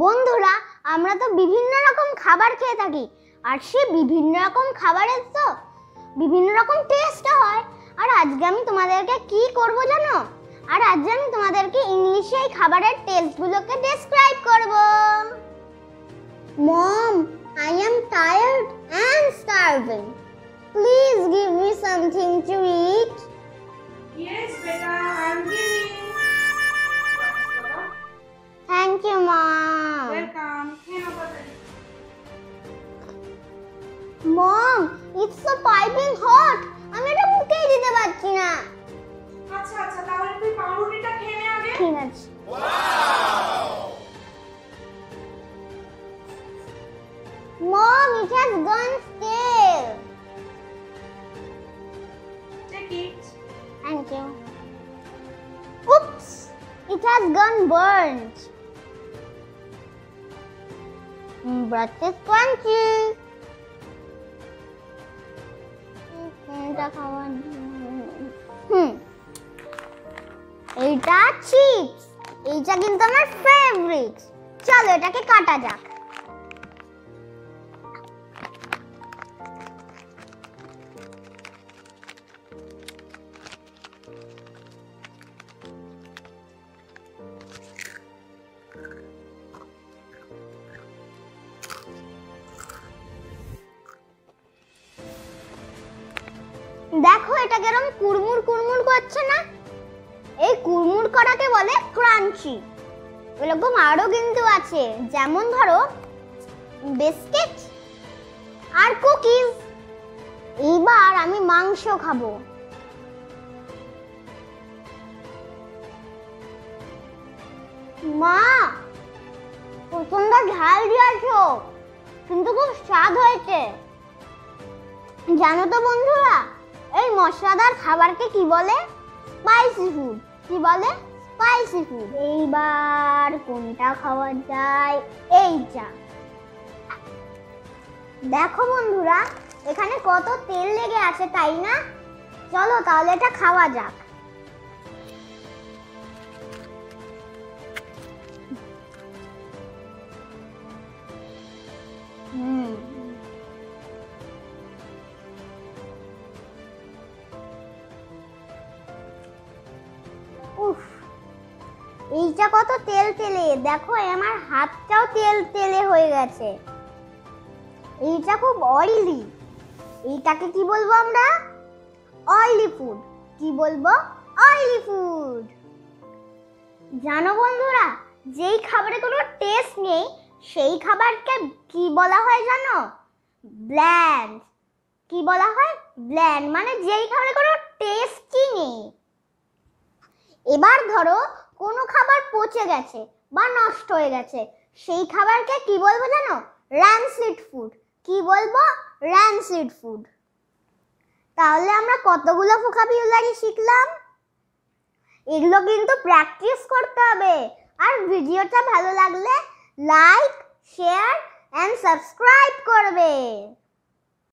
বন্ধুরা, আমরা তো বিভিন্ন রকম খাবার খেয়ে থাকি, আর সেই বিভিন্ন রকম খাবারের তো বিভিন্ন রকম টেস্ট হয়। আর আজকে আমি তোমাদেরকে কি করব জানো? আর আজকে আমি তোমাদেরকে ইংলিশে এই খাবারের টেস্টগুলোকে ডেসক্রাইব করব। Mom, I am tired and starving. Please give me something to eat. Yes, beta, I'm giving. Thank you, Mom. Welcome. Mom, it's so piping hot. আমি এটা মুখেই দিতে পারছি না। আচ্ছা আচ্ছা, তাহলে তুই পাউরুটিটা খেয়ে নে আগে। ঠিক আছে। Mom, it has gone stale. Take it. Thank you. Oops, it has gone burnt. But it's crunchy. এইটা চিপস, এইটা কিন্তু আমার ফেভারিট। চলো এটাকে কাটা যাক। দেখো এটা কেরম কুড়মুড় কুড়মুড় করছে না? এই কুড়মুড় করাকে বলে ক্রাঞ্চি। এরকম আরো কিন্তু আছে, যেমন ধরো বিস্কিট আর কুকিজ। এইবার আমি মাংস খাবো। মা, প্রচন্ড ঝাল দিয়েছো, কিন্তু খুব স্বাদ হয়েছে। জানো তো বন্ধুরা, এই মশলাদার খাবারকে কি বলে? Spicy food. কি বলে? Spicy food. এইবার কোনটা খাওয়া যায়? এইটা। দেখো বন্ধুরা, এখানে কত তেল লেগে আছে, তাই না? চলো তাহলে এটা খাওয়া যাক। এইটা কত তেল তেলে, দেখো আমার হাতটাও তেল তেলে হয়ে গেছে। এইটা খুব অয়েলি। এইটাকে কি বলবো আমরা? Oily food. কি বলবো? Oily food. জানো বন্ধুরা, যেই খাবারে কোনো টেস্ট নেই সেই খাবারকে কি বলা হয় জানো? ব্ল্যান্ড। কি বলা হয়? ব্ল্যান্ড, মানে যেই খাবারে কোনো টেস্টই নেই। এবার ধরো কোনো খাবার পচে গেছে বা নষ্ট হয়ে গেছে, সেই খাবারকে কি বলবো জানো? র্যানসিড ফুড। কি বলবো? র্যানসিড ফুড। তাহলে আমরা কতগুলো ভোকাবুলারি শিখলাম। এগুলো কিন্তু প্র্যাকটিস করতে হবে। আর ভিডিওটা ভালো লাগলে লাইক, শেয়ার এন্ড সাবস্ক্রাইব করবে।